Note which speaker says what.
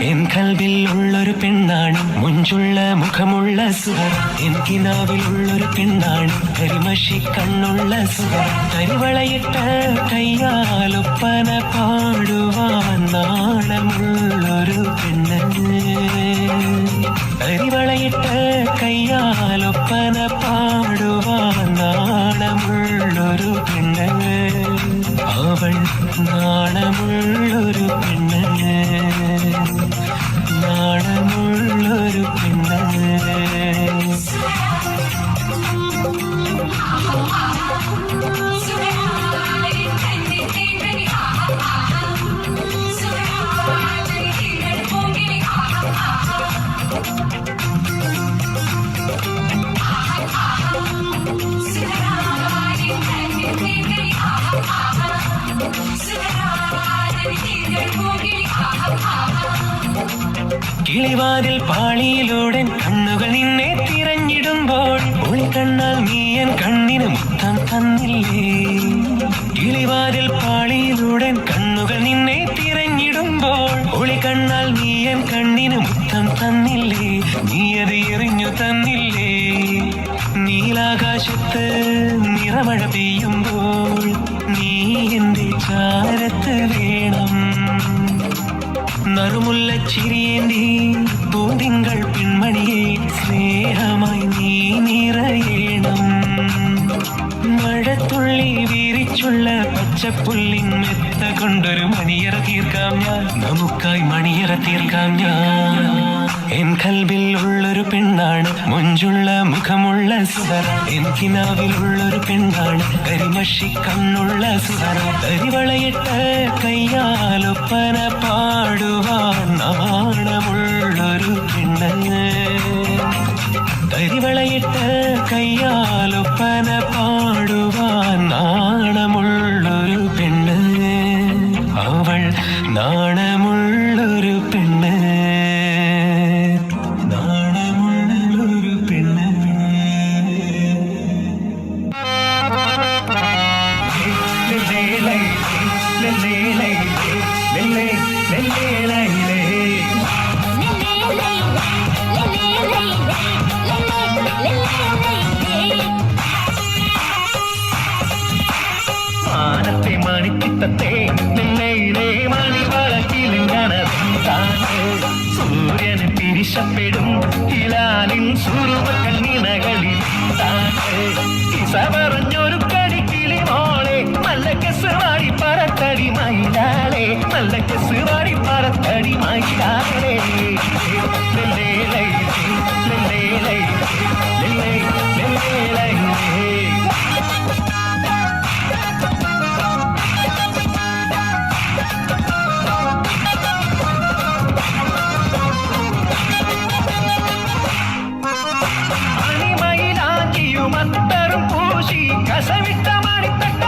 Speaker 1: N കൽവിൽ ഉള്ളൊരു പെണ്ണാണ്, മുഞ്ചുള്ള മുഖമുള്ള സുഹർ. എൻ കിനാവിൽ ഉള്ളൊരു പെണ്ണാണ്, കരിമഷി കണ്ണുള്ള സുഹർ. കരിവളയിട്ട കയ്യാലൊപ്പന പാടുവാൻ നാണമുള്ളൊരു പെണ്ണ്. കരിവളയിട്ട കയ്യാലൊപ്പന പാടുവാൻ നാണമുള്ളൊരു പെണ്ണ്. അവൾ നാണമുള്ളൊരു പെണ്ണ്, നാണമുള്ളൊരു പെണ്ണ്. കിളിവാതിൽ പാളിയിലൂടെ കണ്ണുകൾ നിന്നെ തിരഞ്ഞിടുമ്പോൾ ഒളിക്കണ്ണാൽ നീയൻ കണ്ണിന് മുത്തം തന്നില്ലേ. കിളിവാതിൽ പാളിയിലൂടെ കണ്ണുകൾ നിന്നെ തിരഞ്ഞിടുമ്പോൾ ഒളിക്കണ്ണാൽ നീയൻ കണ്ണിന് മുത്തം തന്നില്ലേ. നീയത് എറിഞ്ഞു തന്നില്ലേ. നീലാകാശത്ത് നിറമഴ പെയ്യുമ്പോൾ നീ എന്റെ ചാരത്ത് വേണം. നറുമുല്ല ചിരിയേന്തി പൂതിങ്കൾ പെൺമണിയെ സ്നേഹമായി നീ നിറയണം. മഴത്തുള്ളി വീരിച്ചുള്ള പച്ചപ്പുല്ലിൻ മെത്ത കൊണ്ടൊരു മണിയറ തീർക്കാം ഞാൻ, നമുക്കായി മണിയറ തീർക്കാം ഞാൻ. എൻ കൽവിൽ ഉള്ളൊരു പെണ്ണാണ്, മുഞ്ചുള്ള മുഖമുള്ള സുഹറ. എൻ കിനാവിൽ ഉള്ളൊരു പെണ്ണാണ്, കരിമഷി കണ്ണുള്ള സുഹറ. കരിവളയിട്ട കയ്യാലൊപ്പന പാടുവാൻ നാണമുള്ളൊരു പെണ്ണ്. കരിവളയിട്ട കയ്യാലൊപ്പന പാടുവാൻ നാണമുള്ളൊരു പെണ്ണ്. അവൾ നാണമുള്ളൊരു പെണ്ണ്, നാണമുള്ളൊരു പെണ്ണ്. മാനത്തെ മണിച്ചിത്തത്തെ നെല്ലയിലെ മണിവളക്കിലിങ്ങണതാണ്. സൂര്യന് പിരിശപ്പെടും ഹിലാലിൻ സുറുമക്കൾ നിനകളിൽ താണ്. കിസ പറഞ്ഞൊരു കടിക്കിളി മോളെ, നല്ല കെസുവാടി പറത്തടി മയിലാളെ, നല്ല കെസുവാടി പറത്തടി മയിലാളെ. മണിമയിലാക്കിയുമത്തറും പൂശി കസവിട്ട മണിത്തട്ട